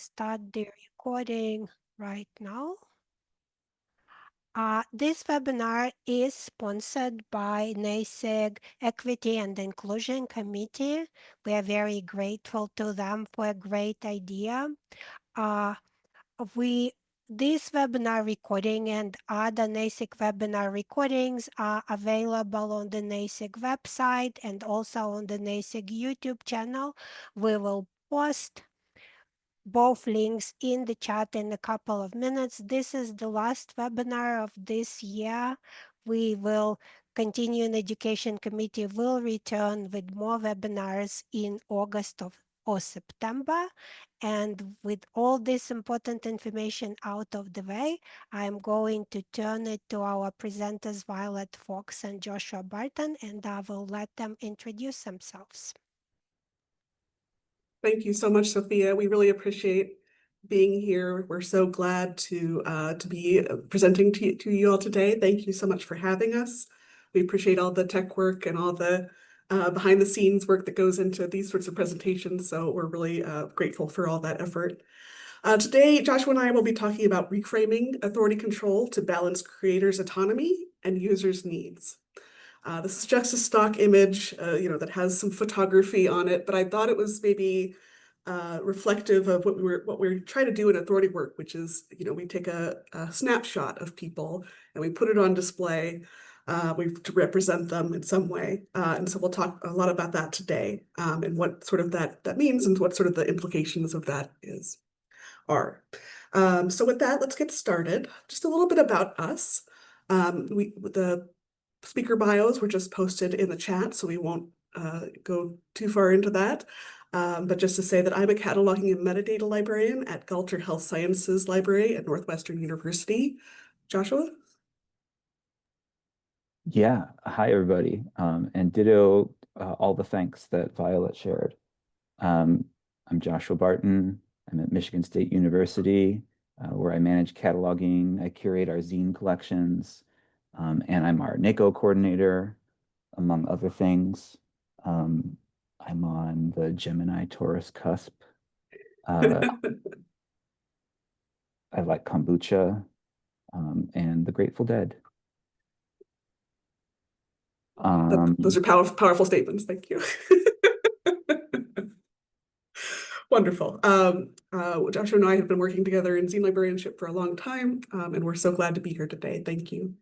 start the recording right now. This webinar is sponsored by NASIG Equity and Inclusion Committee. We are very grateful to them for a great idea. This webinar recording and other NASIG webinar recordings are available on the NASIG website and also on the NASIG YouTube channel. We will post both links in the chat in a couple of minutes. This is the last webinar of this year. We will continue, and Education Committee will return with more webinars in August or September. And with all this important information out of the way, I'm going to turn it to our presenters, Violet Fox and Joshua Barton, and I will let them introduce themselves. Thank you so much, Sophia. We really appreciate being here. We're so glad to be presenting to you all today. Thank you so much for having us. We appreciate all the tech work and all the behind the scenes work that goes into these sorts of presentations. So we're really grateful for all that effort. Today, Joshua and I will be talking about reframing authority control to balance creators' autonomy and users' needs. This is just a stock image, that has some photography on it, but I thought it was maybe reflective of what we're trying to do in authority work, which is, we take a snapshot of people and we put it on display. To represent them in some way, and so we'll talk a lot about that today, and what sort of that means, and what sort of the implications of that are. So with that, let's get started. Just a little bit about us. The speaker bios were just posted in the chat, so we won't go too far into that. But just to say that I'm a cataloging and metadata librarian at Galter Health Sciences Library at Northwestern University. Joshua? Yeah, hi everybody, and ditto all the thanks that Violet shared. I'm Joshua Barton. I'm at Michigan State University, where I manage cataloging. I curate our zine collections, and I'm our NACO coordinator, among other things. I'm on the Gemini Taurus cusp. I like kombucha and the Grateful Dead. Those are powerful statements. Thank you. Wonderful. Joshua and I have been working together in zine librarianship for a long time, and we're so glad to be here today. Thank you.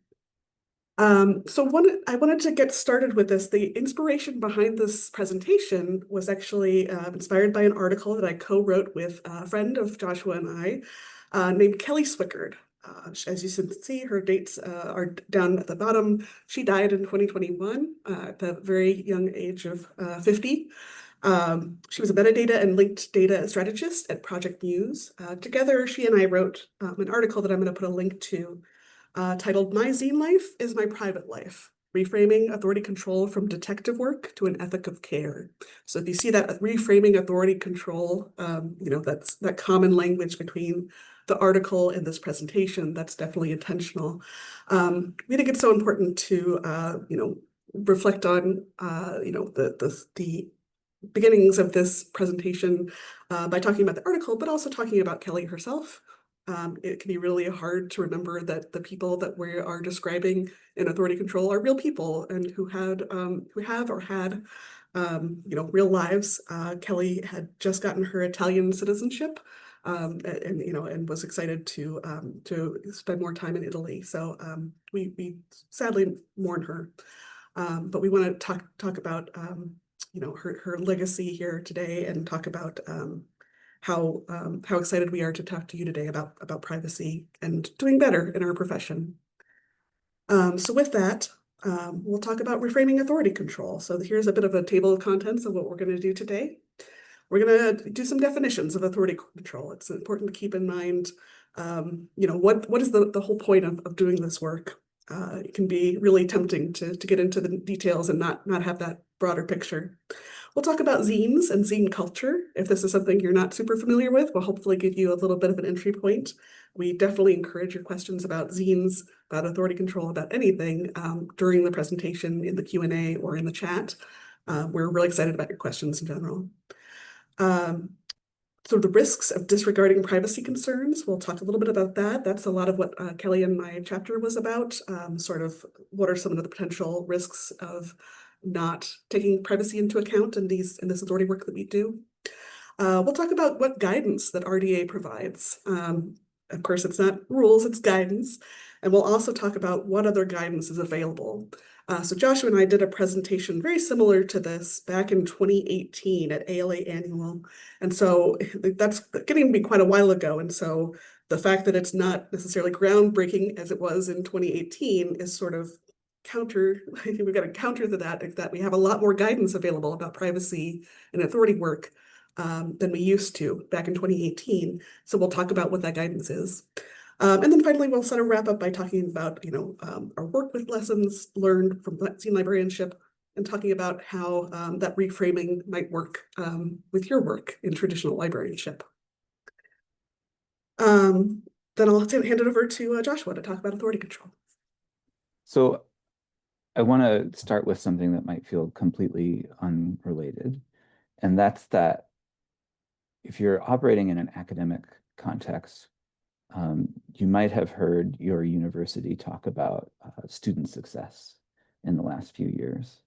I wanted to get started with this. The inspiration behind this presentation was actually inspired by an article that I co-wrote with a friend of Joshua and I, named Kelly Swickard. As you can see, her dates are down at the bottom. She died in 2021 at the very young age of 50. She was a metadata and linked data strategist at Project Muse. Together, she and I wrote an article that I'm going to put a link to, titled "My Zine Life is My Private Life: Reframing Authority Control from Detective Work to an Ethic of Care." So if you see that reframing authority control, that's that common language between the article and this presentation, that's definitely intentional. We think it's so important to, reflect on, the beginnings of this presentation by talking about the article, but also talking about Kelly herself. It can be really hard to remember that the people that we are describing in authority control are real people and who have or had real lives. Kelly had just gotten her Italian citizenship, and was excited to spend more time in Italy. So we sadly mourn her, but we want to talk about her legacy here today, and talk about how excited we are to talk to you today about privacy and doing better in our profession. So with that, we'll talk about reframing authority control. So here's a bit of a table of contents of what we're going to do today. We're going to do some definitions of authority control. It's important to keep in mind, what is the whole point of doing this work? It can be really tempting to get into the details and not have that broader picture. We'll talk about zines and zine culture. If this is something you're not super familiar with, we'll hopefully give you a little bit of an entry point. We definitely encourage your questions about zines, about authority control, about anything during the presentation, in the Q&A, or in the chat. We're really excited about your questions in general. sort of the risks of disregarding privacy concerns. We'll talk a little bit about that. That's a lot of what Kelly and my chapter was about, sort of what are some of the potential risks of not taking privacy into account in this authority work that we do. We'll talk about what guidance that RDA provides. Of course, it's not rules, it's guidance. And we'll also talk about what other guidance is available. So Joshua and I did a presentation very similar to this back in 2018 at ALA Annual. And so that's getting to be quite a while ago. And so the fact that it's not necessarily groundbreaking as it was in 2018 is sort of we've got to counter to that we have a lot more guidance available about privacy and authority work than we used to back in 2018. So we'll talk about what that guidance is. And then finally, we'll sort of wrap up by talking about, our work with lessons learned from zine librarianship and talking about how that reframing might work with your work in traditional librarianship. Then I'll hand it over to Joshua to talk about authority control. So I want to start with something that might feel completely unrelated, and that's that if you're operating in an academic context, you might have heard your university talk about student success in the last few years.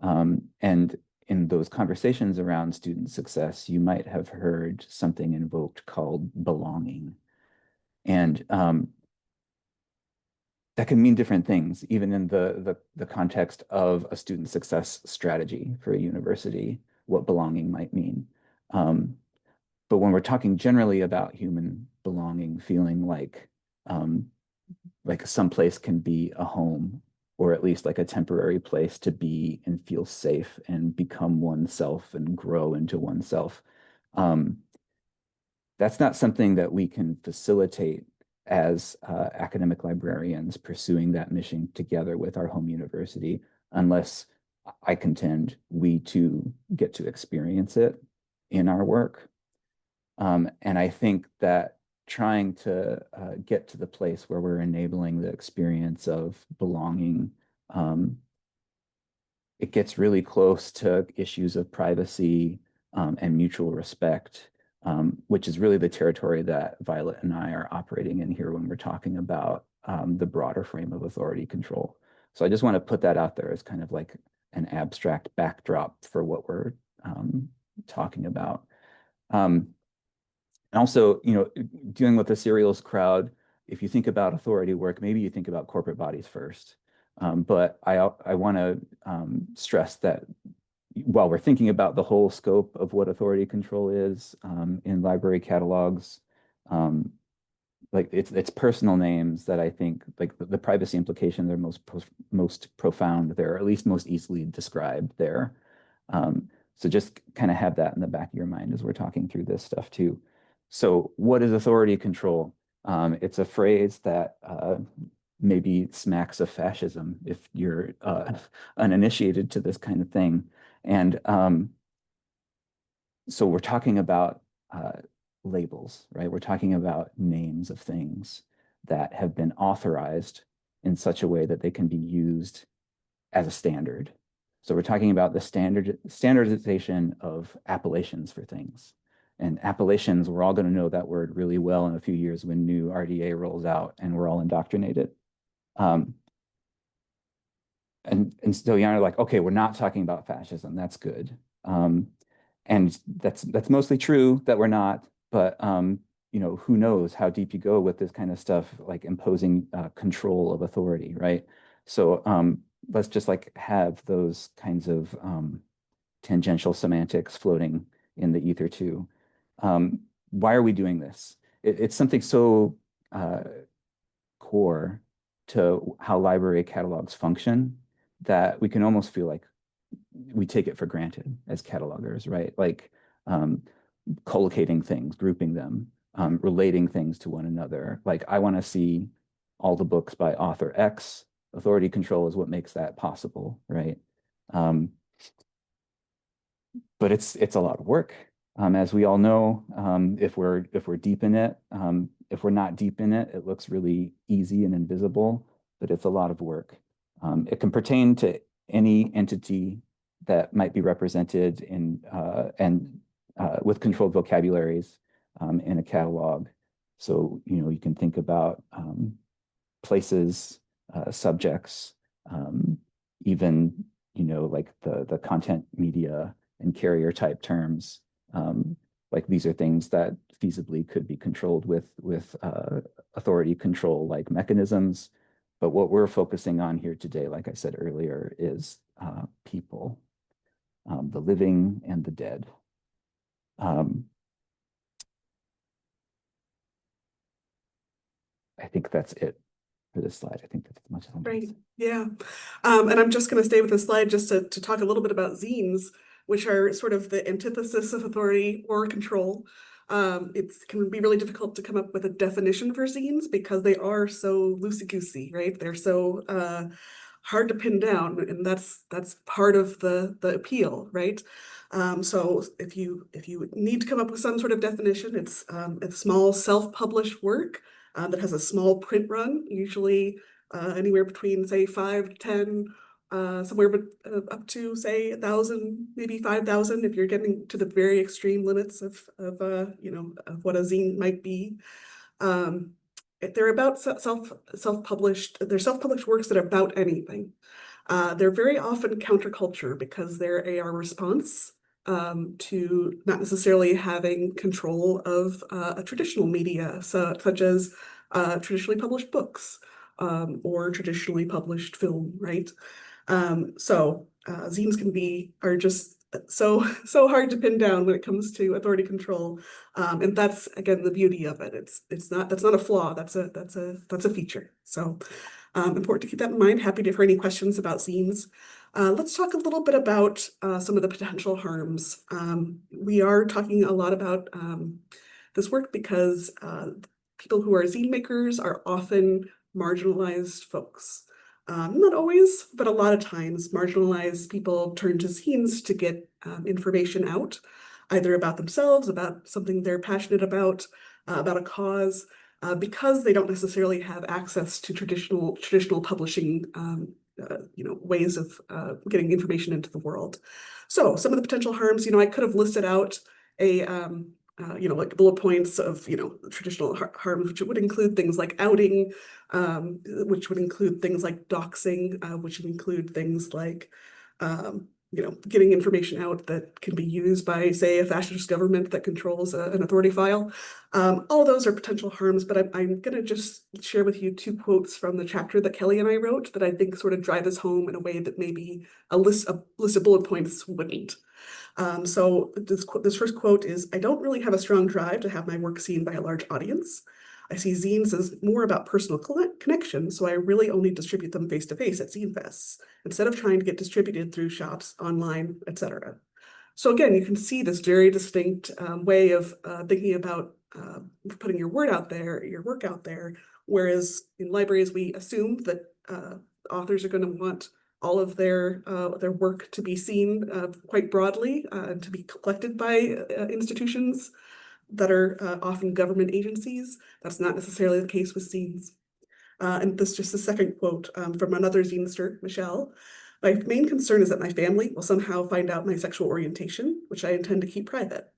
And in those conversations around student success, you might have heard something invoked called belonging. And that can mean different things, even in the context of a student success strategy for a university, what belonging might mean. But when we're talking generally about human belonging, feeling like someplace can be a home, or at least like a temporary place to be and feel safe and become oneself and grow into oneself, that's not something that we can facilitate as academic librarians pursuing that mission together with our home university, unless I contend we too get to experience it in our work. And I think that trying to get to the place where we're enabling the experience of belonging, it gets really close to issues of privacy and mutual respect, which is really the territory that Violet and I are operating in here when we're talking about the broader frame of authority control. So I just want to put that out there as kind of like an abstract backdrop for what we're talking about. And also, dealing with the serials crowd, if you think about authority work, maybe you think about corporate bodies first. But I want to stress that while we're thinking about the whole scope of what authority control is in library catalogs, like it's personal names that I think like the privacy implications are most profound there, or at least most easily described there. So just kind of have that in the back of your mind as we're talking through this stuff too. So what is authority control? It's a phrase that maybe smacks of fascism if you're uninitiated to this kind of thing. And so we're talking about labels, right? We're talking about names of things that have been authorized in such a way that they can be used as a standard. So we're talking about the standardization of appellations for things. And appellations, we're all going to know that word really well in a few years when new RDA rolls out and we're all indoctrinated. And so you're like, okay, we're not talking about fascism. That's good. And that's mostly true that we're not, but who knows how deep you go with this kind of stuff, like imposing control of authority, right? So let's just like have those kinds of tangential semantics floating in the ether too. Why are we doing this? It's something so core to how library catalogs function that we can almost feel like we take it for granted as catalogers, right? Like collocating things, grouping them, relating things to one another. Like I want to see all the books by author X. Authority control is what makes that possible, right? But it's a lot of work. As we all know, if we're deep in it, if we're not deep in it, it looks really easy and invisible, but it's a lot of work. It can pertain to any entity that might be represented in and with controlled vocabularies in a catalog. So, you can think about places, subjects, even, like the content media and carrier type terms. Like these are things that feasibly could be controlled with authority control like mechanisms. But what we're focusing on here today, like I said earlier, is people, the living and the dead. I think that's it for this slide. I think that's as much as I'm going to say. Yeah. And I'm just going to stay with this slide just to talk a little bit about zines, which are sort of the antithesis of authority or control. It can be really difficult to come up with a definition for zines because they are so loosey-goosey, right? They're so hard to pin down, and that's part of the appeal, right? So if you need to come up with some sort of definition, it's a small self-published work that has a small print run, usually anywhere between say 5 to 10, somewhere up to say 1,000, maybe 5,000 if you're getting to the very extreme limits of what a zine might be. They're about self-published. They're self-published works that are about anything. They're very often counterculture because they're a response to not necessarily having control of a traditional media, such as traditionally published books or traditionally published film, right? So zines are just so hard to pin down when it comes to authority control, and that's again the beauty of it. That's not a flaw. That's a feature. So important to keep that in mind. Happy to hear any questions about zines. Let's talk a little bit about some of the potential harms. We are talking a lot about this work because people who are zine makers are often marginalized folks. Not always, but a lot of times marginalized people turn to zines to get information out, either about themselves, about something they're passionate about a cause, because they don't necessarily have access to traditional publishing ways of getting information into the world. So some of the potential harms, I could have listed out a like bullet points of traditional harms, which would include things like outing, which would include things like doxing, which would include things like getting information out that can be used by, say, a fascist government that controls an authority file. All of those are potential harms, but I'm going to just share with you 2 quotes from the chapter that Kelly and I wrote that I think sort of drive this home in a way that maybe a list of bullet points wouldn't. So this first quote is, "I don't really have a strong drive to have my work seen by a large audience. I see zines as more about personal connection, so I really only distribute them face-to-face at zine fests, instead of trying to get distributed through shops, online, etc." So again, you can see this very distinct way of thinking about putting your word out there, your work out there, whereas in libraries, we assume that authors are going to want all of their work to be seen quite broadly and to be collected by institutions that are often government agencies. That's not necessarily the case with zines. And this is just a second quote from another zinester, Michelle. "My main concern is that my family will somehow find out my sexual orientation, which I intend to keep private.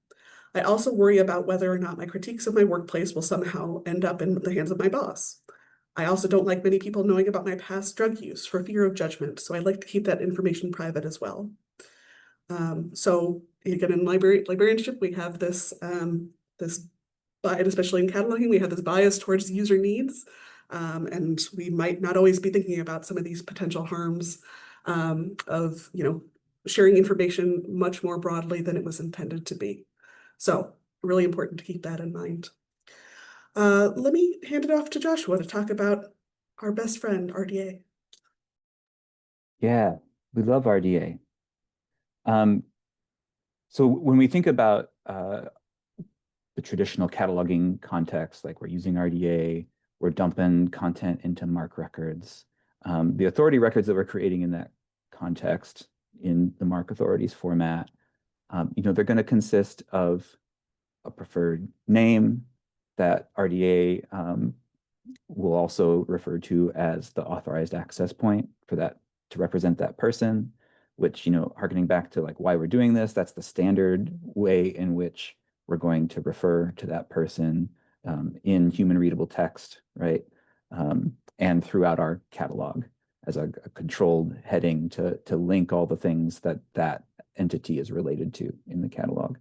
I also worry about whether or not my critiques of my workplace will somehow end up in the hands of my boss. I also don't like many people knowing about my past drug use for fear of judgment, so I like to keep that information private as well." So again, in librarianship, we have this and especially in cataloging, we have this bias towards user needs, and we might not always be thinking about some of these potential harms of sharing information much more broadly than it was intended to be. So really important to keep that in mind. Let me hand it off to Joshua to talk about our best friend, RDA. Yeah, we love RDA. So when we think about the traditional cataloging context, like we're using RDA, we're dumping content into MARC records. The authority records that we're creating in that context in the MARC authorities format, they're going to consist of a preferred name that RDA will also refer to as the authorized access point for that to represent that person. which, harkening back to like why we're doing this, that's the standard way in which we're going to refer to that person in human readable text, right? And throughout our catalog as a controlled heading to link all the things that that entity is related to in the catalog.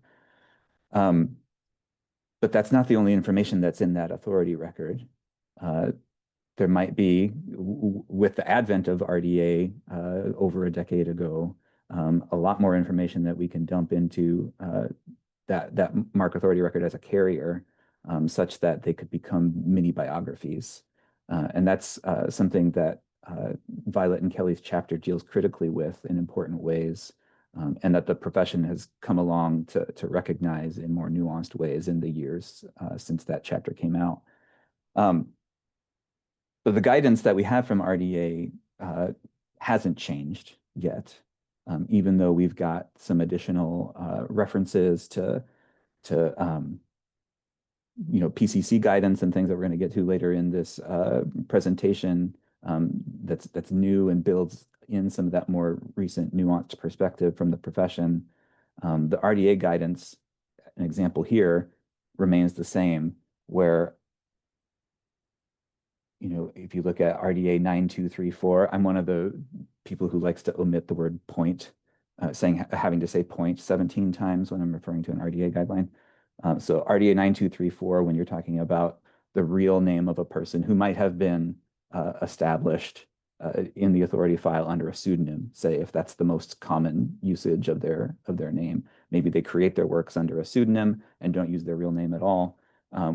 But that's not the only information that's in that authority record. There might be, with the advent of RDA over a decade ago, a lot more information that we can dump into that MARC authority record as a carrier, such that they could become mini biographies. And that's something that Violet and Kelly's chapter deals critically with in important ways, and that the profession has come along to recognize in more nuanced ways in the years since that chapter came out. So the guidance that we have from RDA hasn't changed yet, even though we've got some additional references to PCC guidance and things that we're going to get to later in this presentation. That's new and builds in some of that more recent nuanced perspective from the profession. The RDA guidance, an example here, remains the same, where if you look at RDA 9234, I'm one of the people who likes to omit the word point, having to say point 17 times when I'm referring to an RDA guideline. So RDA 9234, when you're talking about the real name of a person who might have been established in the authority file under a pseudonym, say if that's the most common usage of their name. Maybe they create their works under a pseudonym and don't use their real name at all.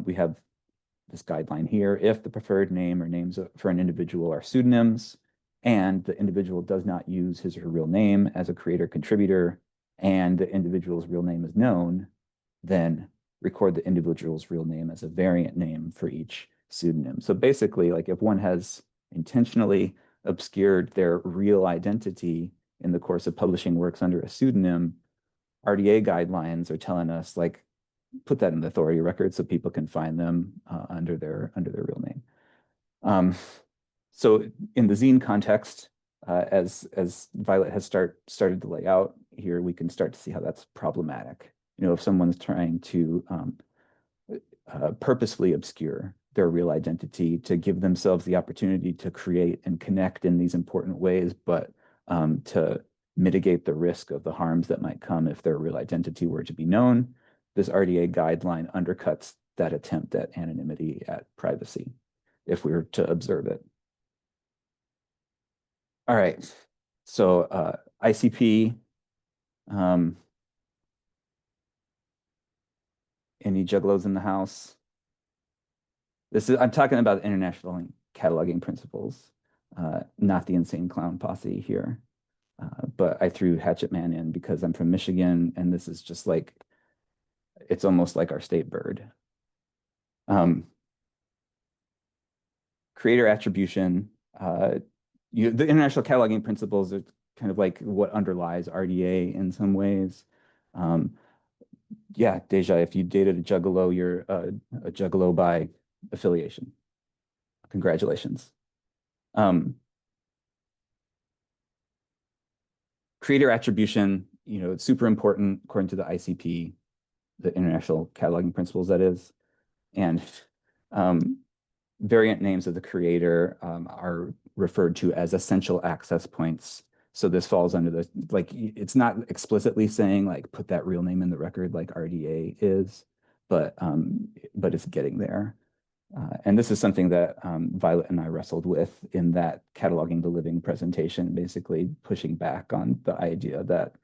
We have this guideline here: if the preferred name or names for an individual are pseudonyms, and the individual does not use his or her real name as a creator contributor, and the individual's real name is known, then record the individual's real name as a variant name for each pseudonym. So basically, like if one has intentionally obscured their real identity in the course of publishing works under a pseudonym, RDA guidelines are telling us, like, put that in the authority record so people can find them under their real name. So in the zine context, as Violet has started to lay out here, we can start to see how that's problematic. If someone's trying to purposefully obscure their real identity to give themselves the opportunity to create and connect in these important ways, but to mitigate the risk of the harms that might come if their real identity were to be known, this RDA guideline undercuts that attempt at anonymity, at privacy, if we were to observe it. All right, so ICP, any juggalos in the house? I'm talking about international cataloging principles, not the insane clown posse here. But I threw Hatchet Man in because I'm from Michigan, and this is just like, it's almost like our state bird. Creator attribution. The international cataloging principles are kind of like what underlies RDA in some ways. Yeah, Deja, if you dated a juggalo, you're a juggalo by affiliation. Congratulations. Creator attribution, it's super important according to the ICP, the International Cataloging Principles, that is. And variant names of the creator are referred to as essential access points. So this falls under the, like, it's not explicitly saying, like, put that real name in the record like RDA is, but it's getting there. And this is something that Violet and I wrestled with in that Cataloging the Living presentation, basically pushing back on the idea that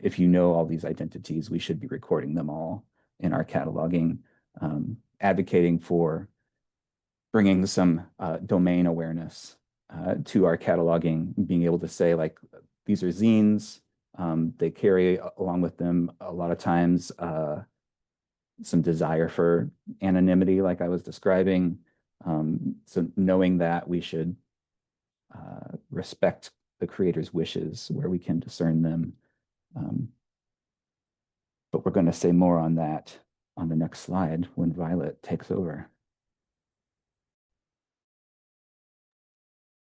if you know all these identities, we should be recording them all in our cataloging, advocating for bringing some domain awareness to our cataloging, being able to say, like, these are zines. They carry along with them a lot of times some desire for anonymity, like I was describing. So knowing that, we should respect the creator's wishes where we can discern them. But we're going to say more on that on the next slide when Violet takes over.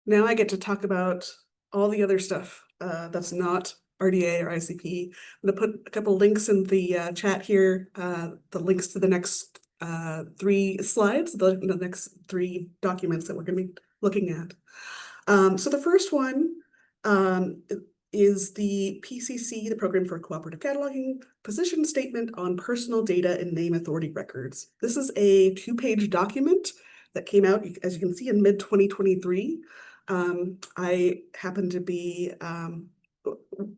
Now I get to talk about all the other stuff that's not RDA or ICP. I'm gonna put a couple links in the chat here, the links to the next 3 slides, the next 3 documents that we're gonna be looking at. So the first one is the PCC, the Program for Cooperative Cataloging, position statement on personal data and name authority records. This is a 2-page document that came out, as you can see, in mid-2023. I happen to be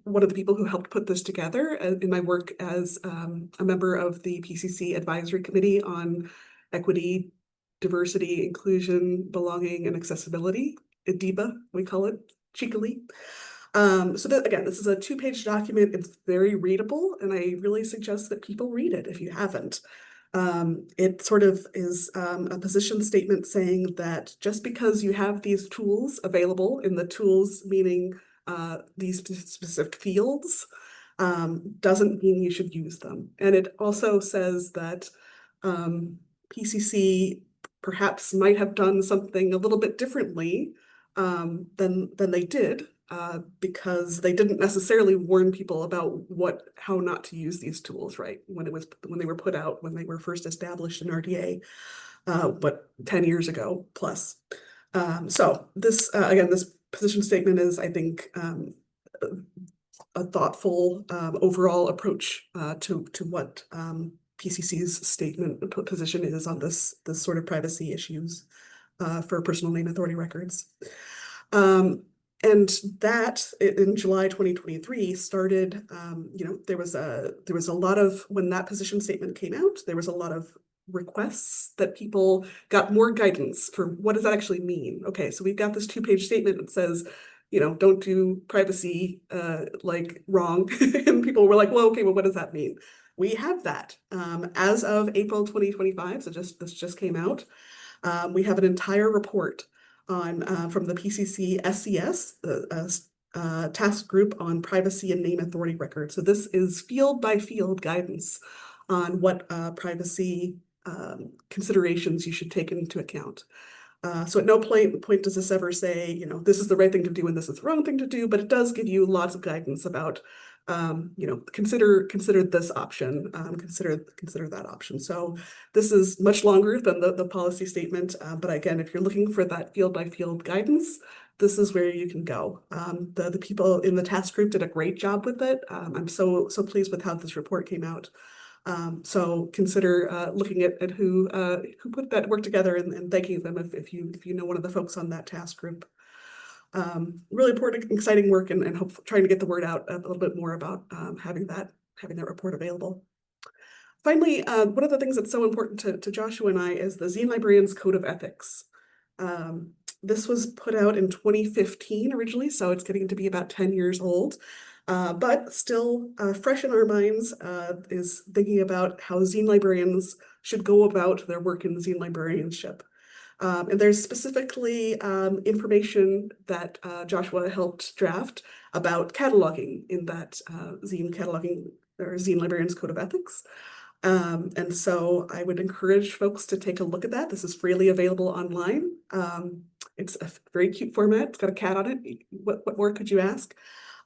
one of the people who helped put this together in my work as a member of the PCC Advisory Committee on Equity, Diversity, Inclusion, Belonging, and Accessibility, IDIBA, we call it cheekily. So that, again, this is a 2-page document. It's very readable, and I really suggest that people read it if you haven't. It sort of is a position statement saying that just because you have these tools available, in the tools meaning these specific fields, doesn't mean you should use them. And it also says that PCC perhaps might have done something a little bit differently than they did, because they didn't necessarily warn people about how not to use these tools, right? When they were put out, when they were first established in RDA, 10 years ago plus. So this, again, this position statement is, I think, a thoughtful overall approach to what PCC's statement position is on this sort of privacy issues for personal name authority records. And that in July 2023 started, there was a lot of, when that position statement came out, there was a lot of requests that people got more guidance for what does that actually mean. Okay, so we've got this 2-page statement that says, don't do privacy like wrong. And people were like, well, okay, well, what does that mean? We have that. As of April 2025, so this just came out, we have an entire report on from the PCC SCS, the task group on privacy and name authority records. So this is field by field guidance on what privacy considerations you should take into account. So at no point does this ever say, this is the right thing to do and this is the wrong thing to do, but it does give you lots of guidance about, consider this option, consider that option. So this is much longer than the policy statement, but again, if you're looking for that field by field guidance, this is where you can go. The people in the task group did a great job with it. I'm so pleased with how this report came out. So consider looking at who put that work together and thanking them if you know one of the folks on that task group. Really important, exciting work, and trying to get the word out a little bit more about having that report available. Finally, one of the things that's so important to Joshua and I is the Zine Librarians Code of Ethics. This was put out in 2015 originally, so it's getting to be about 10 years old. But still fresh in our minds is thinking about how zine librarians should go about their work in zine librarianship. And there's specifically information that Joshua helped draft about cataloging in that zine cataloging or Zine Librarians Code of Ethics. And so I would encourage folks to take a look at that. This is freely available online. It's a very cute format. It's got a cat on it. What more could you ask?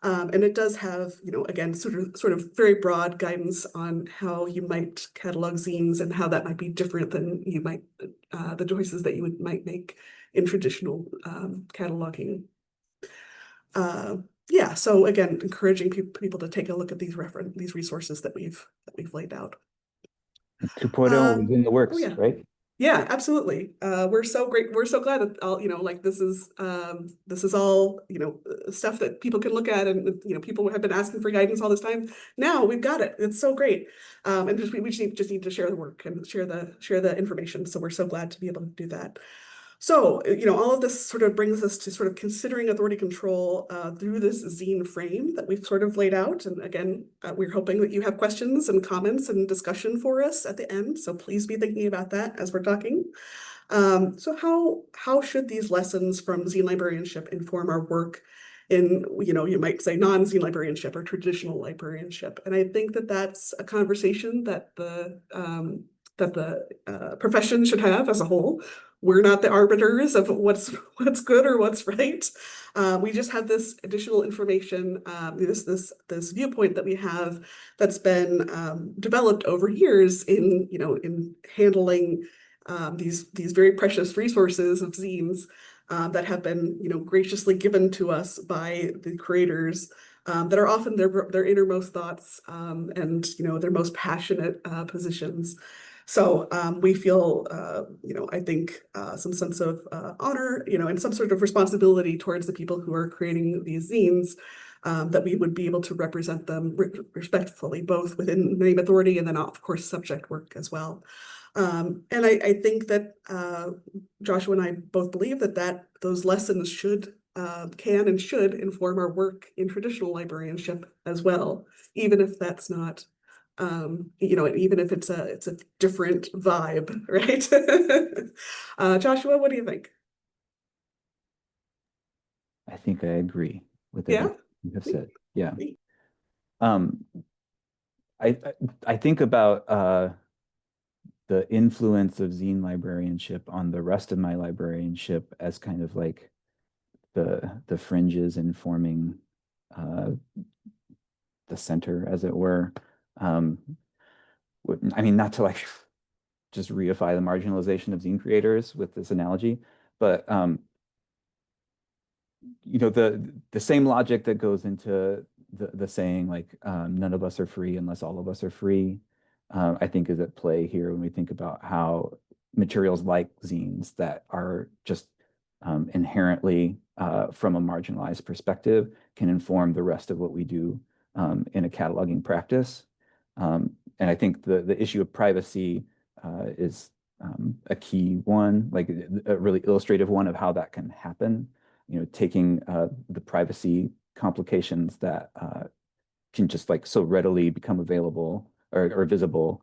And it does have, again, sort of very broad guidance on how you might catalog zines and how that might be different than you might, the choices that you might make in traditional cataloging. Yeah, so again, encouraging people to take a look at these resources that we've laid out. 2.0 is in the works, yeah. right? Yeah, absolutely. We're so great. We're so glad that all, this is all, stuff that people can look at, and people have been asking for guidance all this time. Now we've got it. It's so great. And we just need to share the work and share the information. So we're so glad to be able to do that. So, all of this sort of brings us to sort of considering authority control through this zine frame that we've sort of laid out. And again, we're hoping that you have questions and comments and discussion for us at the end. So please be thinking about that as we're talking. So how should these lessons from zine librarianship inform our work in, you might say non-zine librarianship or traditional librarianship? And I think that that's a conversation that the profession should have as a whole. we're not the arbiters of what's good or what's right. We just have this additional information, this viewpoint that we have that's been developed over years in in handling these very precious resources of zines that have been graciously given to us by the creators. That are often their innermost thoughts and their most passionate positions. So we feel, I think, some sense of honor, and some sort of responsibility towards the people who are creating these zines, that we would be able to represent them respectfully, both within name authority and then, of course, subject work as well. And I think that Joshua and I both believe that those lessons can and should inform our work in traditional librarianship as well, even if that's not even if it's a different vibe, right? Joshua, what do you think? I think I agree with Yeah, everything you have said. Yeah. Neat. Um, I think about the influence of zine librarianship on the rest of my librarianship as kind of like the fringes informing the center, as it were. Um, I mean, not to like just reify the marginalization of zine creators with this analogy, but the same logic that goes into the saying like none of us are free unless all of us are free, I think is at play here when we think about how materials like zines that are just inherently from a marginalized perspective can inform the rest of what we do in a cataloging practice. And I think the issue of privacy is a key one, like a really illustrative one of how that can happen. Taking the privacy complications that can just like so readily become available or visible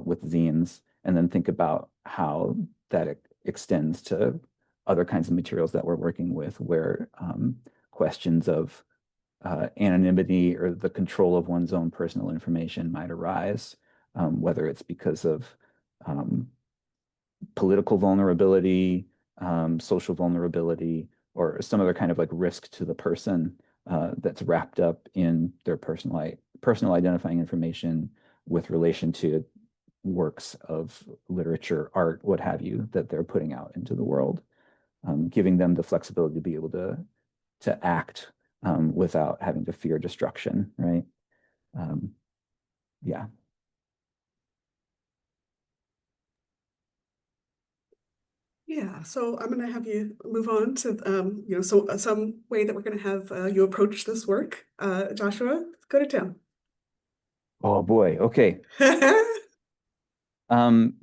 with zines, and then think about how that extends to other kinds of materials that we're working with, where questions of anonymity or the control of one's own personal information might arise, whether it's because of um, political vulnerability, social vulnerability, or some other kind of like risk to the person that's wrapped up in their personal identifying information with relation to works of literature, art, what have you, that they're putting out into the world, giving them the flexibility to be able to act without having to fear destruction, right? Yeah. Yeah, so I'm going to have you move on to some way that we're going to have you approach this work. Joshua, go to town. Oh boy. Okay. Um,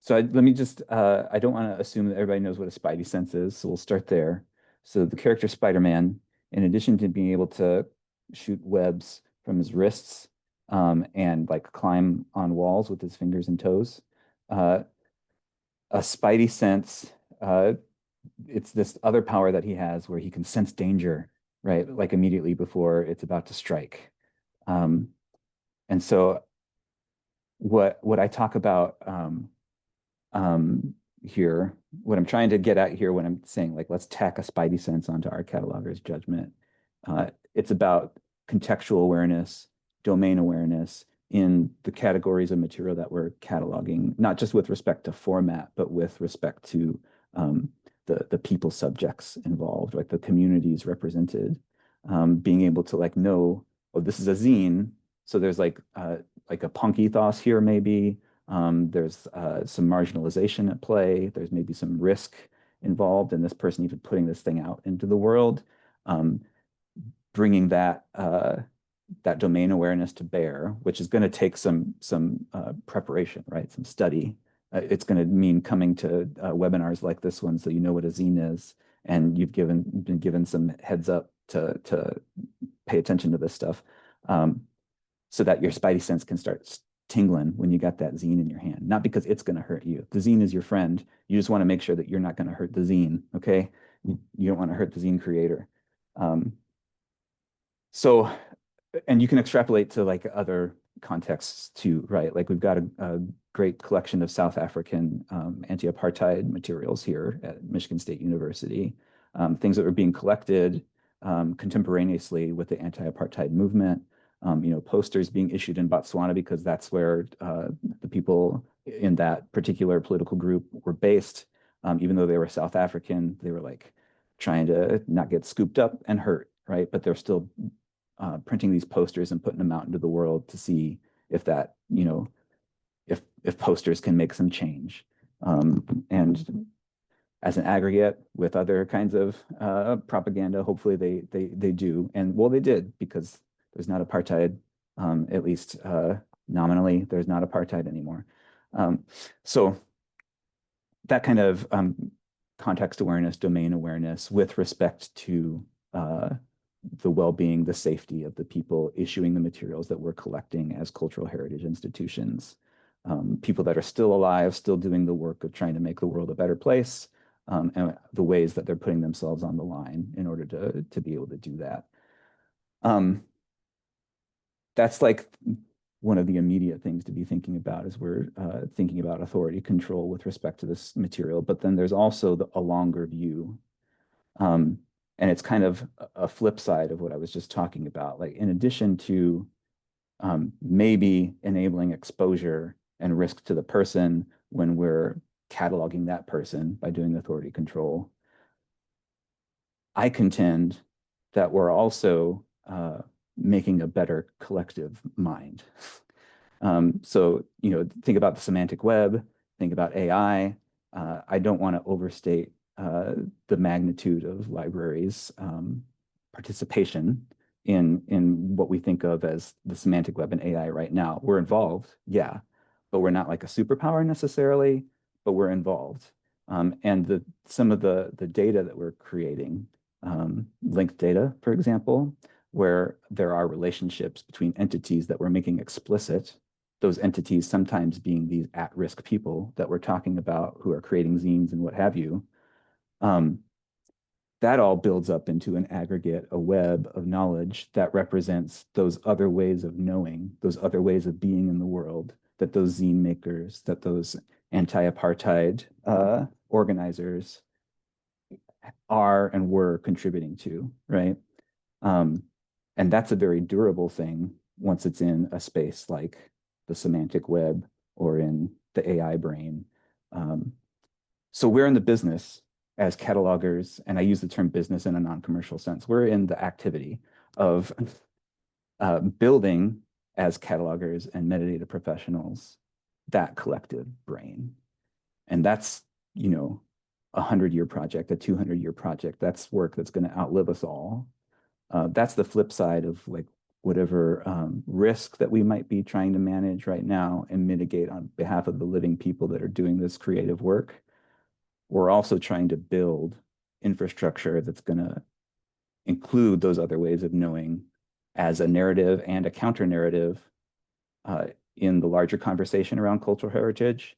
let me just, I don't want to assume that everybody knows what a spidey sense is, so we'll start there. So the character Spider-Man, in addition to being able to shoot webs from his wrists and like climb on walls with his fingers and toes, uh, a spidey sense, it's this other power that he has where he can sense danger, right? Like immediately before it's about to strike. Um, and so what I talk about um, here, what I'm trying to get at here when I'm saying like, let's tack a spidey sense onto our cataloger's judgment. It's about contextual awareness, domain awareness in the categories of material that we're cataloging, not just with respect to format, but with respect to the people subjects involved, like the communities represented, being able to like know, oh, this is a zine, so there's like a punk ethos here maybe, there's some marginalization at play. There's maybe some risk involved in this person even putting this thing out into the world, bringing that domain awareness to bear, which is going to take some preparation, right? Some study. It's going to mean coming to webinars like this one, so you know what a zine is, and you've been given some heads up to pay attention to this stuff, so that your spidey sense can start tingling when you got that zine in your hand. Not because it's going to hurt you. The zine is your friend. You just want to make sure that you're not going to hurt the zine, okay? You don't want to hurt the zine creator. And you can extrapolate to like other contexts too, right? Like we've got great collection of South African anti-apartheid materials here at Michigan State University, things that were being collected contemporaneously with the anti-apartheid movement. Posters being issued in Botswana because that's where the people in that particular political group were based. Even though they were South African, they were like trying to not get scooped up and hurt, right? But they're still printing these posters and putting them out into the world to see if that, if posters can make some change. And as an aggregate with other kinds of propaganda, hopefully they do. And well, they did, because there's not apartheid, at least nominally, there's not apartheid anymore. So that kind of context awareness, domain awareness with respect to the well-being, the safety of the people issuing the materials that we're collecting as cultural heritage institutions. People that are still alive, still doing the work of trying to make the world a better place, and the ways that they're putting themselves on the line in order to be able to do that. That's like one of the immediate things to be thinking about as we're thinking about authority control with respect to this material. But then there's also a longer view. And it's kind of a flip side of what I was just talking about. Like, in addition to maybe enabling exposure and risk to the person when we're cataloging that person by doing authority control, I contend that we're also making a better collective mind. So, think about the semantic web, think about AI. I don't want to overstate the magnitude of libraries' participation in what we think of as the semantic web and AI right now. We're involved, yeah, but we're not like a superpower necessarily, but we're involved. And some of the data that we're creating, linked data, for example, where there are relationships between entities that we're making explicit, those entities sometimes being these at-risk people that we're talking about who are creating zines and what have you. That all builds up into an aggregate, a web of knowledge that represents those other ways of knowing, those other ways of being in the world, that those zine makers, that those anti-apartheid organizers are and were contributing to, right? And that's a very durable thing once it's in a space like the semantic web or in the AI brain. So we're in the business as catalogers, and I use the term business in a non-commercial sense. We're in the activity of building as catalogers and metadata professionals that collective brain. And that's, a 100-year project, a 200-year project. That's work that's going to outlive us all. That's the flip side of like whatever risk that we might be trying to manage right now and mitigate on behalf of the living people that are doing this creative work. We're also trying to build infrastructure that's going to include those other ways of knowing as a narrative and a counter narrative in the larger conversation around cultural heritage,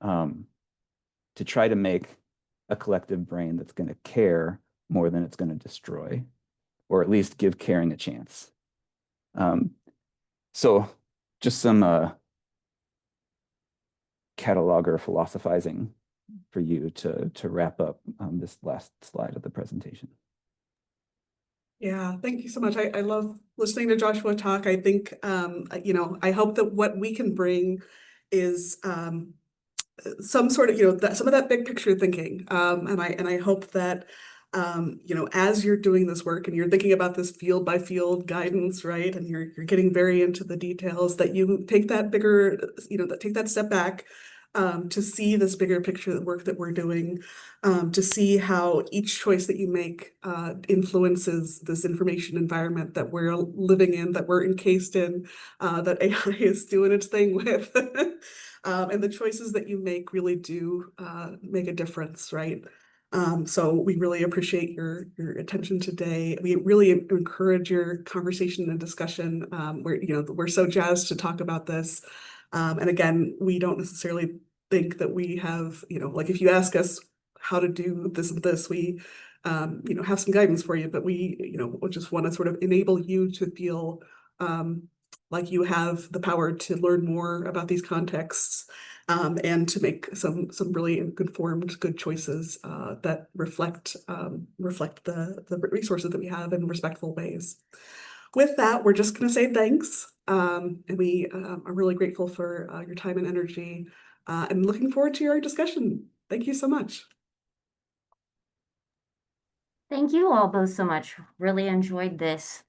to try to make a collective brain that's going to care more than it's going to destroy, or at least give caring a chance. So just some cataloger philosophizing for you to wrap up this last slide of the presentation. Yeah, thank you so much. I love listening to Joshua talk. I think, I hope that what we can bring is some sort of, some of that big picture thinking. And I hope that, as you're doing this work and you're thinking about this field by field guidance, right? And you're getting very into the details, that you take that bigger, take that step back, to see this bigger picture work that we're doing, to see how each choice that you make influences this information environment that we're living in, that we're encased in, that AI is doing its thing with. And the choices that you make really do make a difference, right? So we really appreciate your attention today. We really encourage your conversation and discussion. We're so jazzed to talk about this. And again, we don't necessarily think that we have, like if you ask us how to do this and this, we, have some guidance for you, but we just want to sort of enable you to feel like you have the power to learn more about these contexts, and to make some really informed, good choices that reflect the resources that we have in respectful ways. With that, we're just going to say thanks, and we are really grateful for your time and energy, and looking forward to your discussion. Thank you so much. Thank you all both so much. Really enjoyed this.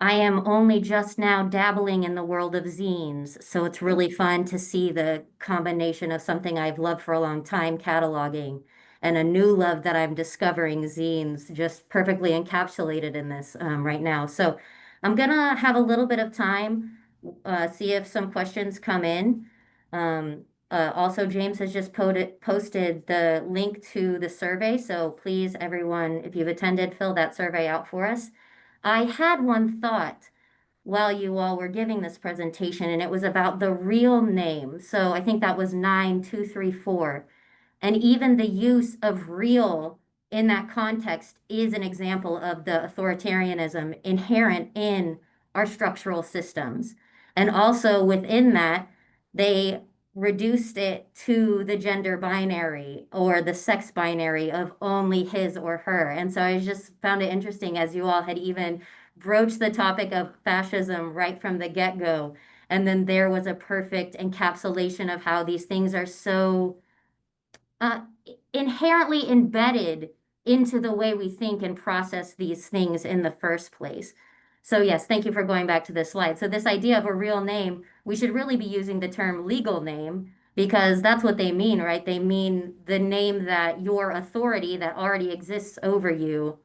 I am only just now dabbling in the world of zines, so it's really fun to see the combination of something I've loved for a long time, cataloging, and a new love that I'm discovering, zines, just perfectly encapsulated in this right now. So I'm gonna have a little bit of time, see if some questions come in. Also, James has just posted the link to the survey, so please, everyone, if you've attended, fill that survey out for us. I had one thought while you all were giving this presentation, and it was about the real name. So I think that was 9234. And even the use of real in that context is an example of the authoritarianism inherent in our structural systems. And also within that, they reduced it to the gender binary or the sex binary of only his or her. And so I just found it interesting as you all had even broached the topic of fascism right from the get-go. And then there was a perfect encapsulation of how these things are so uh, inherently embedded into the way we think and process these things in the first place. So yes, thank you for going back to this slide. So this idea of a real name, we should really be using the term legal name because that's what they mean, right? They mean the name that your authority that already exists over you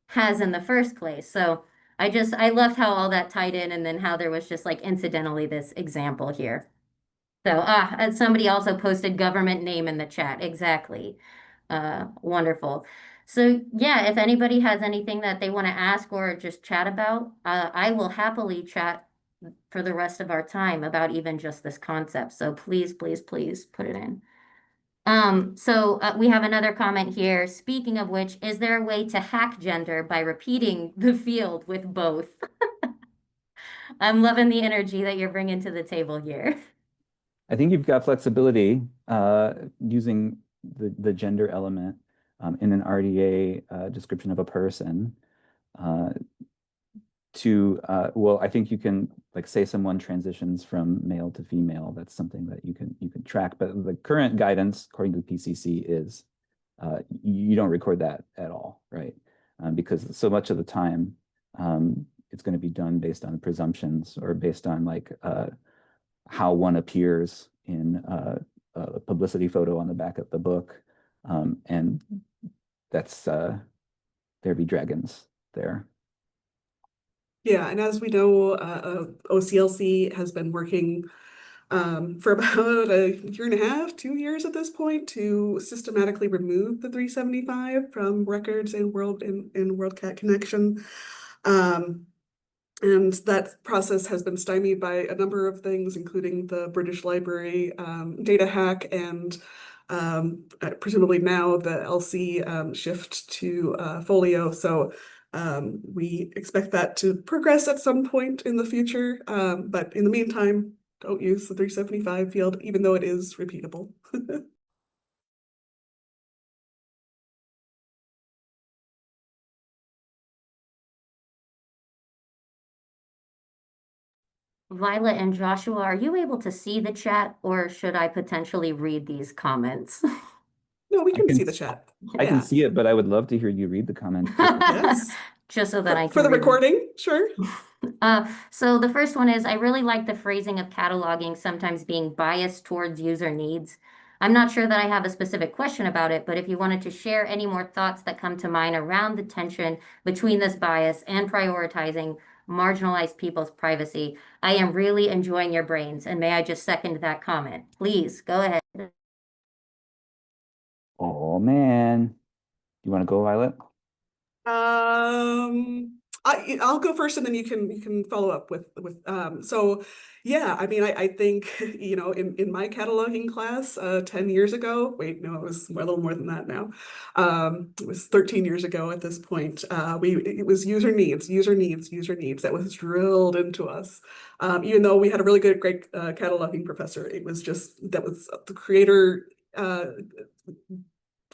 has in the first place. So I loved how all that tied in and then how there was just like incidentally this example here. So, and somebody also posted government name in the chat. Exactly. Wonderful. So, yeah, if anybody has anything that they want to ask or just chat about, I will happily chat for the rest of our time about even just this concept. So please, please, please put it in. We have another comment here. Speaking of which, is there a way to hack gender by repeating the field with both? I'm loving the energy that you're bringing to the table here. I think you've got flexibility using the gender element in an RDA description of a person well, I think you can like say someone transitions from male to female. That's something that you can track. But the current guidance, according to the PCC, is you don't record that at all, right? Because so much of the time it's going to be done based on presumptions or based on like how one appears in a publicity photo on the back of the book, and that's there be dragons there. Yeah, and as we know, OCLC has been working for about a year and a half, 2 years at this point, to systematically remove the 375 from records in WorldCat Connection. And that process has been stymied by a number of things, including the British Library data hack and presumably now the LC shift to Folio. So we expect that to progress at some point in the future. But in the meantime, don't use the 375 field, even though it is repeatable. Violet and Joshua, are you able to see the chat or should I potentially read these comments? No, we I can can see the chat. I can Yeah. see it, but I would love to hear you read the comment. Yes. Just so that I can For the read. recording, sure. So the first one is, I really like the phrasing of cataloging sometimes being biased towards user needs. I'm not sure that I have a specific question about it, but if you wanted to share any more thoughts that come to mind around the tension between this bias and prioritizing marginalized people's privacy, I am really enjoying your brains. And may I just second that comment? Please go ahead. Oh man, you want to go, Violet? I'll go first, and then you can follow up with so yeah, I mean, I think in my cataloging class 10 years ago, wait, no, it was a little more than that now. It was 13 years ago at this point. It was user needs that was drilled into us. Even though we had a really great cataloging professor, it was just that was the creator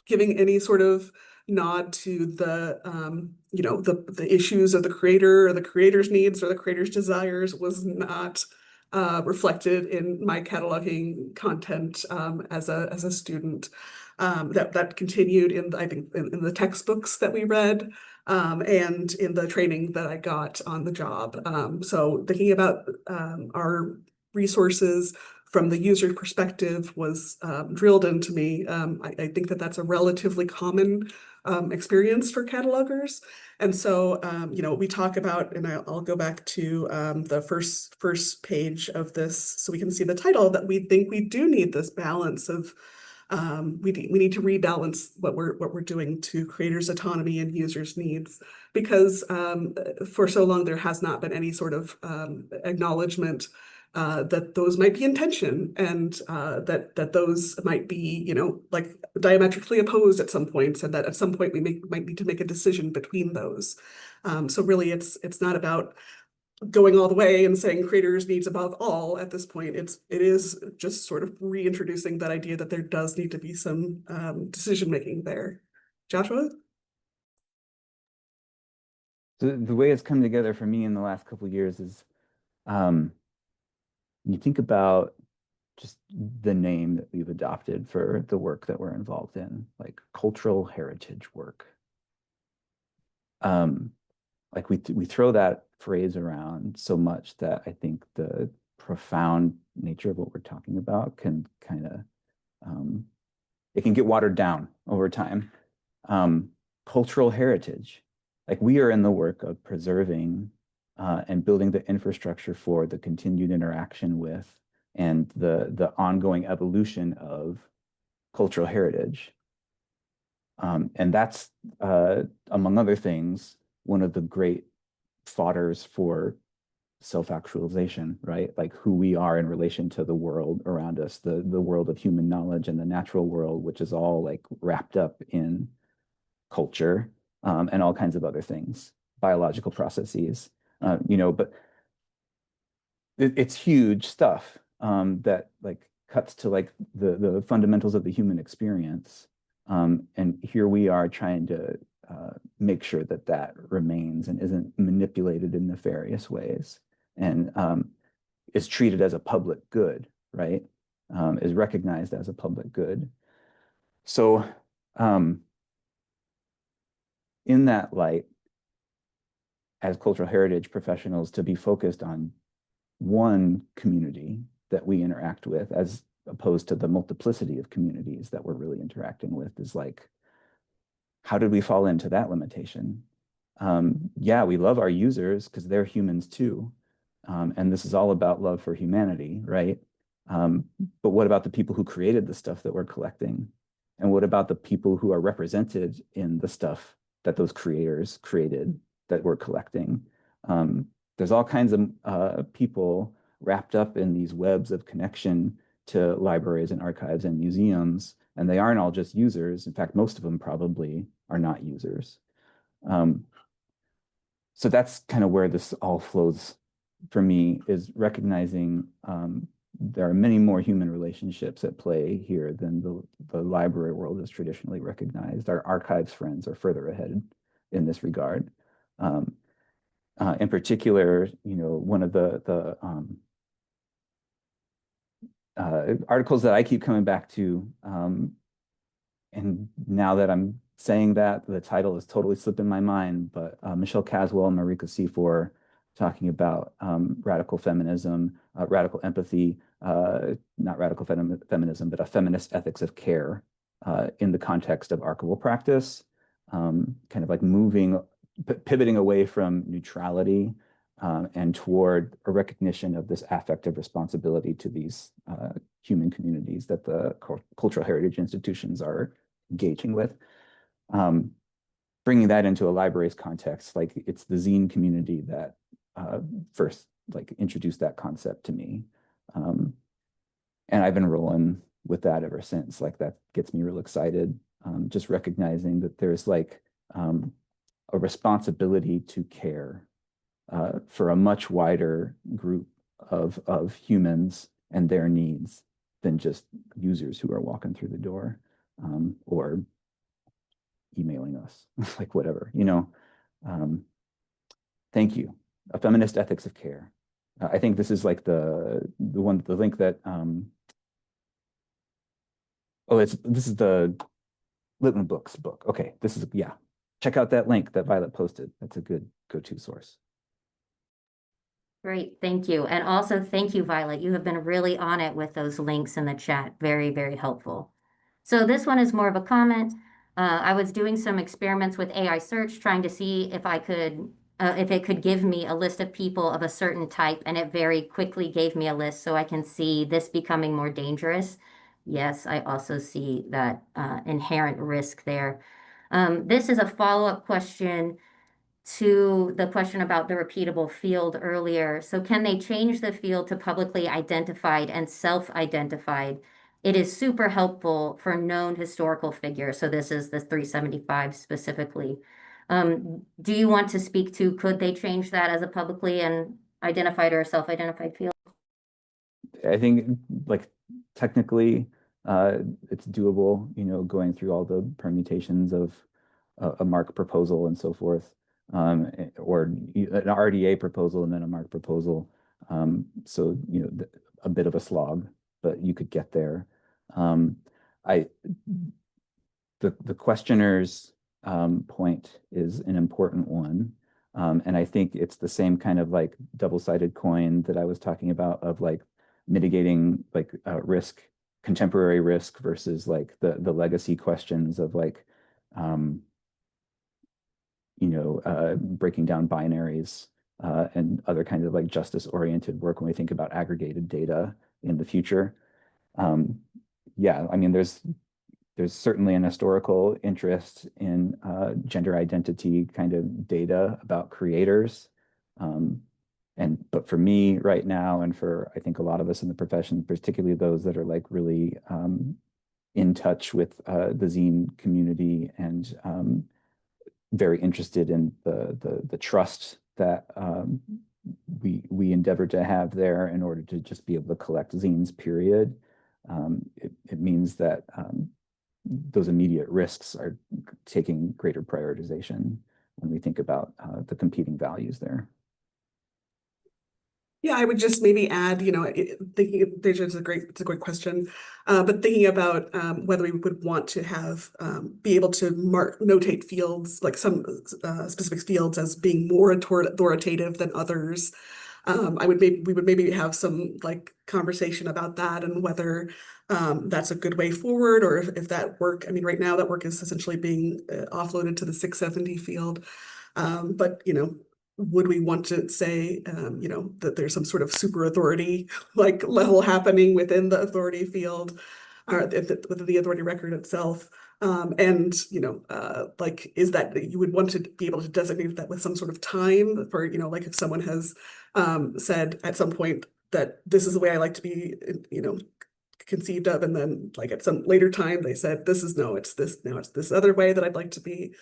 giving any sort of nod to the the issues of the creator or the creator's needs or the creator's desires was not reflected in my cataloging content as a student. That continued in, I think, in the textbooks that we read, and in the training that I got on the job. So thinking about our resources from the user perspective was drilled into me. I think that that's a relatively common experience for catalogers. And so, we talk about, and I'll go back to the first page of this so we can see the title, that we think we do need this balance of we need to rebalance what we're doing to creators' autonomy and users' needs, because for so long there has not been any sort of acknowledgement that those might be in tension, and that those might be, like diametrically opposed at some points, and that at some point we might need to make a decision between those. So really, it's not about going all the way and saying creators needs above all at this point. It is just sort of reintroducing that idea that there does need to be some decision making there. Joshua? The way it's come together for me in the last couple of years is you think about just the name that we've adopted for the work that we're involved in, like cultural heritage work. Like we throw that phrase around so much that I think the profound nature of what we're talking about can kind of it can get watered down over time. Cultural heritage, like we are in the work of preserving and building the infrastructure for the continued interaction with and the ongoing evolution of cultural heritage. And that's, among other things, one of the great fodders for self-actualization, right? Like who we are in relation to the world around us, the world of human knowledge and the natural world, which is all like wrapped up in culture and all kinds of other things, biological processes, but it's huge stuff that like cuts to like the fundamentals of the human experience. And here we are trying to make sure that that remains and isn't manipulated in nefarious ways, and is treated as a public good, right? Is recognized as a public good. So in that light, as cultural heritage professionals, to be focused on one community that we interact with as opposed to the multiplicity of communities that we're really interacting with is like, how did we fall into that limitation? Yeah, we love our users because they're humans too. And this is all about love for humanity, right? But what about the people who created the stuff that we're collecting? And what about the people who are represented in the stuff that those creators created that we're collecting? There's all kinds of people wrapped up in these webs of connection to libraries and archives and museums, and they aren't all just users. In fact, most of them probably are not users. So that's kind of where this all flows for me, is recognizing there are many more human relationships at play here than the library world is traditionally recognized. Our archives friends are further ahead in this regard. In particular, one of the articles that I keep coming back to, and now that I'm saying that, the title has totally slipped in my mind, but Michelle Caswell and Marika Seafor talking about radical feminism, radical empathy, not radical feminism, but a feminist ethics of care in the context of archival practice, kind of like pivoting away from neutrality and toward a recognition of this affective responsibility to these human communities that the cultural heritage institutions are engaging with. bringing that into a library's context, like it's the zine community that first like introduced that concept to me. And I've been rolling with that ever since. Like that gets me real excited. Just recognizing that there's like a responsibility to care for a much wider group of humans and their needs than just users who are walking through the door or emailing us, like whatever, you know. Thank you. A feminist ethics of care. I think this is like the link that this is the Litman Books book. Okay, this is, yeah. Check out that link that Violet posted. That's a good go-to source. Great, thank you. And also thank you, Violet. You have been really on it with those links in the chat. Very, very helpful. So this one is more of a comment. I was doing some experiments with AI search, trying to see if it could give me a list of people of a certain type, and it very quickly gave me a list, so I can see this becoming more dangerous. Yes, I also see that inherent risk there. This is a follow-up question to the question about the repeatable field earlier. So can they change the field to publicly identified and self-identified? It is super helpful for known historical figures. So this is the 375 specifically. Do you want to speak to, could they change that as a publicly and identified or self-identified field? I think like technically it's doable, you know, going through all the permutations of a MARC proposal and so forth, or an RDA proposal and then a MARC proposal. So, you know, a bit of a slog, but you could get there. The questioner's point is an important one. And I think it's the same kind of like double-sided coin that I was talking about of like mitigating like risk, contemporary risk versus like the legacy questions of like, you know, breaking down binaries and other kinds of like justice-oriented work when we think about aggregated data in the future. Yeah, I mean, there's certainly an historical interest in gender identity kind of data about creators. But for me right now, and for I think a lot of us in the profession, particularly those that are like really in touch with the zine community and very interested in the trust that we endeavor to have there in order to just be able to collect zines, period. It means that those immediate risks are taking greater prioritization when we think about the competing values there. Yeah, I would just maybe add, you know, thinking it's a great question, but thinking about whether we would want to have be able to notate fields like some specific fields as being more authoritative than others. We would maybe have some like conversation about that and whether that's a good way forward, or if that work. I mean, right now that work is essentially being offloaded to the 670 field, but you know. Would we want to say, you know, that there's some sort of super authority like level happening within the authority field, or within the authority record itself? And you know, like, is that you would want to be able to designate that with some sort of time for, you know, like if someone has said at some point that this is the way I like to be, you know, conceived of, and then like at some later time they said it's this other way that I'd like to be.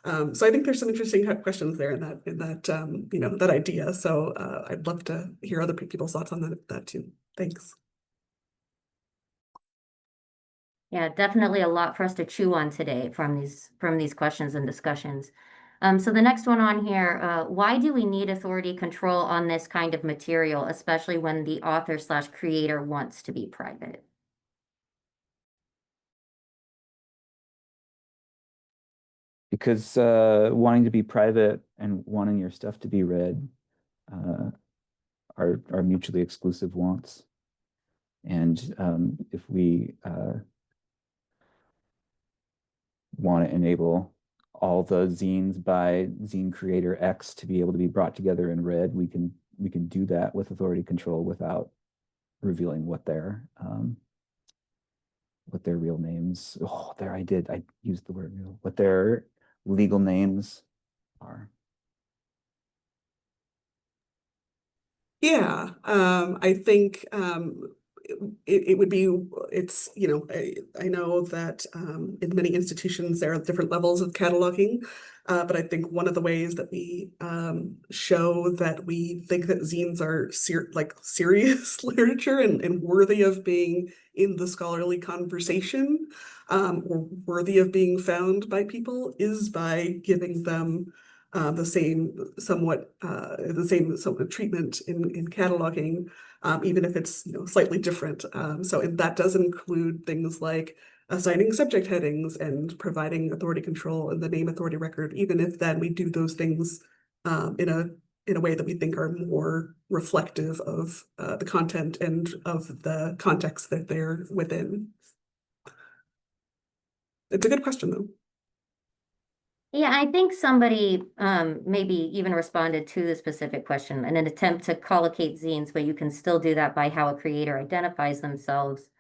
So I think there's some interesting questions there in that you know, that idea. So I'd love to hear other people's thoughts on that too. Thanks. Yeah, definitely a lot for us to chew on today from these questions and discussions. So the next one on here, why do we need authority control on this kind of material, especially when the author/creator wants to be private? Because wanting to be private and wanting your stuff to be read are mutually exclusive wants. And if we want to enable all the zines by zine creator X to be able to be brought together and read, we can do that with authority control without revealing what their real names. Oh, there I used the word real. What their legal names are? Yeah, I think it would be, it's, I know that in many institutions there are different levels of cataloging, but I think one of the ways that we show that we think that zines are serious literature and worthy of being in the scholarly conversation, or worthy of being found by people, is by giving them the same somewhat treatment in cataloging, even if it's slightly different. And that does include things like assigning subject headings and providing authority control in the name authority record, even if then we do those things in a way that we think are more reflective of the content and of the context that they're within. It's a good question, though. Yeah, I think somebody maybe even responded to the specific question in an attempt to collocate zines, but you can still do that by how a creator identifies themselves.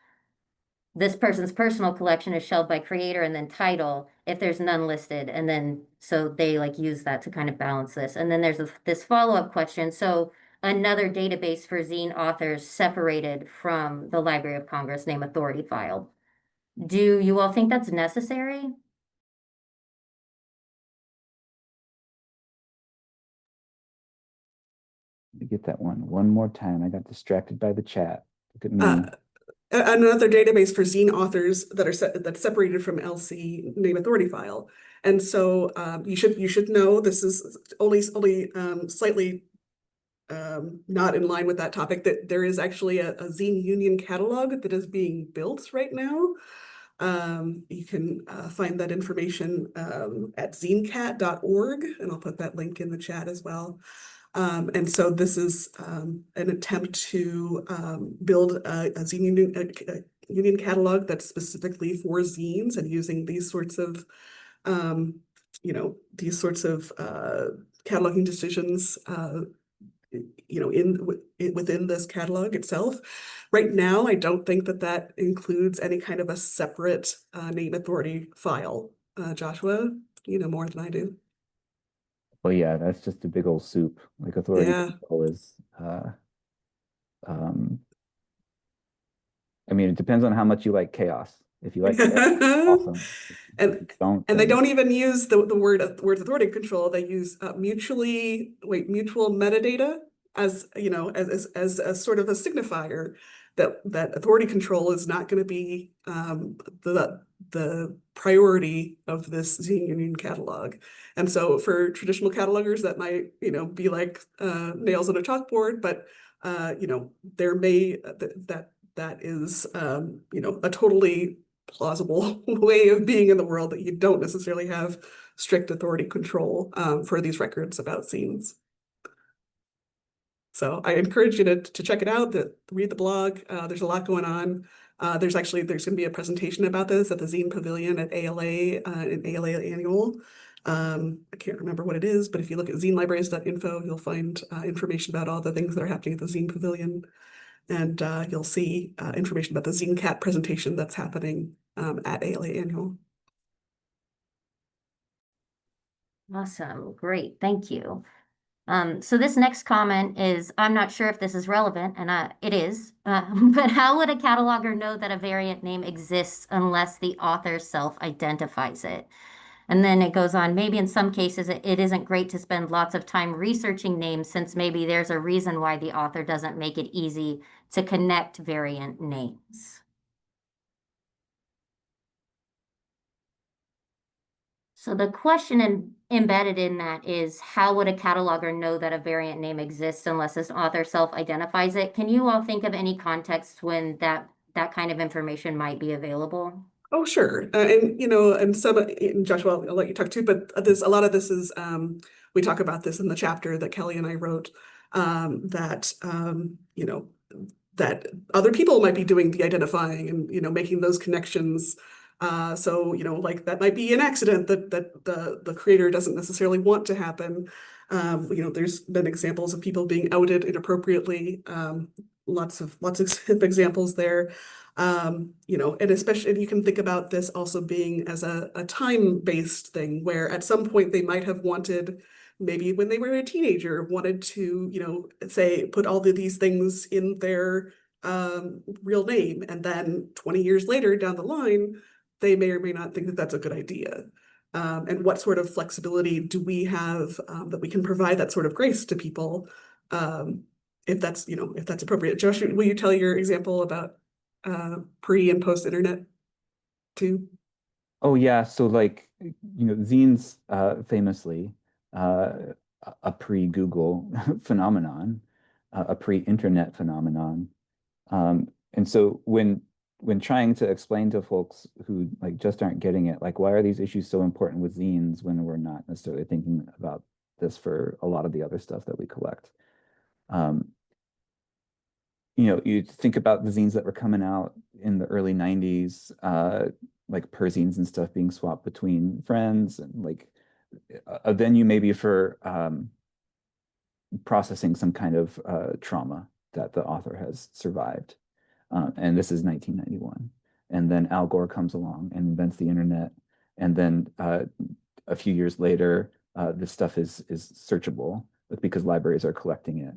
This person's personal collection is shelved by creator and then title if there's none listed. And then so they like use that to kind of balance this. And then there's this follow-up question. So another database for zine authors separated from the Library of Congress name authority file. Do you all think that's necessary? Let me get that one more time. I got distracted by the chat. Look at me. Another database for zine authors that's separated from LC name authority file. And so you should know this is only slightly not in line with that topic, that there is actually a zine union catalog that is being built right now. You can find that information at zinecat.org, and I'll put that link in the chat as well. And so this is an attempt to build a zine union catalog that's specifically for zines, and using these sorts of cataloging decisions within this catalog itself. Right now, I don't think that includes any kind of a separate name authority file. Joshua, you know more than I do. Well, yeah, that's just a big old soup. Like authority control is, I mean, it depends on how much you like chaos. If you like chaos, awesome. If And you don't, and they then don't even use the words authority control. They use mutual metadata as as a sort of a signifier that authority control is not going to be the priority of this zine union catalog. And so for traditional catalogers, that might be like nails on a chalkboard, but there may that is a totally plausible way of being in the world, that you don't necessarily have strict authority control for these records about zines. So I encourage you to check it out, read the blog. There's a lot going on. There's going to be a presentation about this at the Zine Pavilion at ALA, an ALA annual. I can't remember what it is, but if you look at zinelibraries.info, you'll find information about all the things that are happening at the Zine Pavilion. And you'll see information about the ZineCat presentation that's happening at ALA Annual. Awesome. Great. Thank you. So this next comment is, I'm not sure if this is relevant, and it is, but how would a cataloger know that a variant name exists unless the author self-identifies it? And then it goes on, maybe in some cases it isn't great to spend lots of time researching names, since maybe there's a reason why the author doesn't make it easy to connect variant names. So the question embedded in that is, how would a cataloger know that a variant name exists unless this author self-identifies it? Can you all think of any contexts when that kind of information might be available? Oh, sure. And Joshua, I'll let you talk too, but a lot of this is, we talk about this in the chapter that Kelly and I wrote, that other people might be doing the identifying and, making those connections So, like that might be an accident that the creator doesn't necessarily want to happen. There's been examples of people being outed inappropriately. Lots of examples there. And especially, and you can think about this also being as a time-based thing, where at some point they might have wanted, maybe when they were a teenager, wanted to, say, put all of these things in their real name, and then 20 years later down the line, they may or may not think that that's a good idea. And what sort of flexibility do we have that we can provide that sort of grace to people, if that's appropriate. Josh, will you tell your example about pre and post internet too? Oh yeah, so like zines famously a pre-Google phenomenon, a pre-internet phenomenon. And so when trying to explain to folks who like just aren't getting it, like why are these issues so important with zines when we're not necessarily thinking about this for a lot of the other stuff that we collect? You think about the zines that were coming out in the early 90s, like perzines and stuff being swapped between friends, and like a venue maybe for processing some kind of trauma that the author has survived. And this is 1991. And then Al Gore comes along and invents the internet. And then a few years later, this stuff is searchable because libraries are collecting it.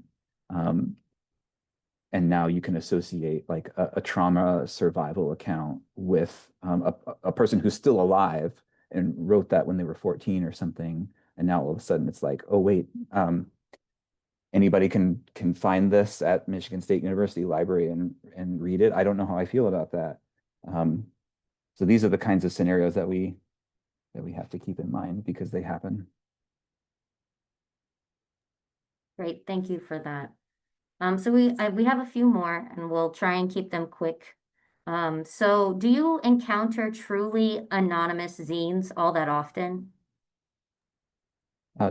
And now you can associate like a trauma survival account with a person who's still alive and wrote that when they were 14 or something. And now all of a sudden it's like, oh wait, anybody can find this at Michigan State University Library and read it. I don't know how I feel about that. So these are the kinds of scenarios that we have to keep in mind because they happen. Great, thank you for that. So we have a few more, and we'll try and keep them quick. So do you encounter truly anonymous zines all that often?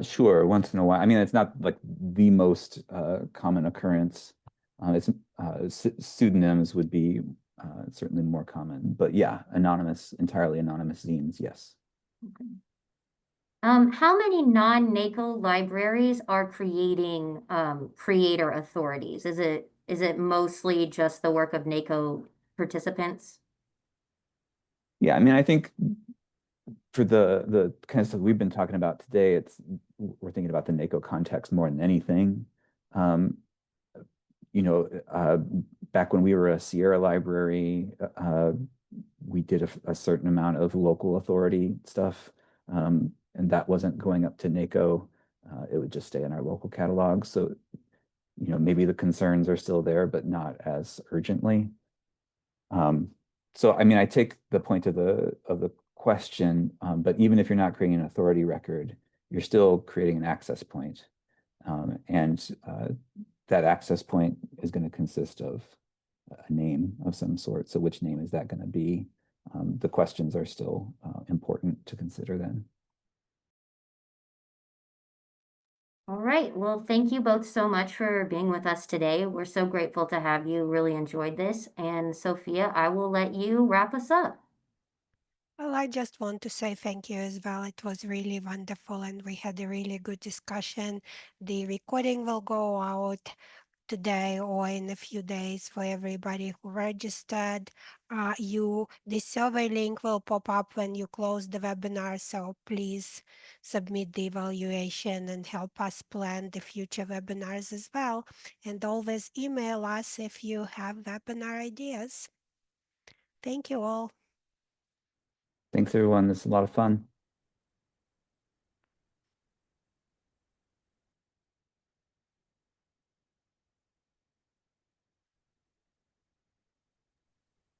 Sure, once in a while. I mean, it's not like the most common occurrence. It's pseudonyms would be certainly more common, but yeah, entirely anonymous zines, yes. Okay. How many non-NACO libraries are creating creator authorities? Is it mostly just the work of NACO participants? Yeah, I mean, I think for the kind of stuff we've been talking about today, we're thinking about the NACO context more than anything. Back when we were a Sierra library, we did a certain amount of local authority stuff, and that wasn't going up to NACO. It would just stay in our local catalog. So, maybe the concerns are still there, but not as urgently. So, I mean, I take the point of the question, but even if you're not creating an authority record, you're still creating an access point. And that access point is going to consist of a name of some sort. So which name is that going to be? The questions are still important to consider then. All right. Well, thank you both so much for being with us today. We're so grateful to have you. Really enjoyed this. And Sophia, I will let you wrap us up. Well, I just want to say thank you as well. It was really wonderful and we had a really good discussion. The recording will go out today or in a few days for everybody who registered. The survey link will pop up when you close the webinar, so please submit the evaluation and help us plan the future webinars as well. And always email us if you have webinar ideas. Thank you all. Thanks, everyone. This is a lot of fun.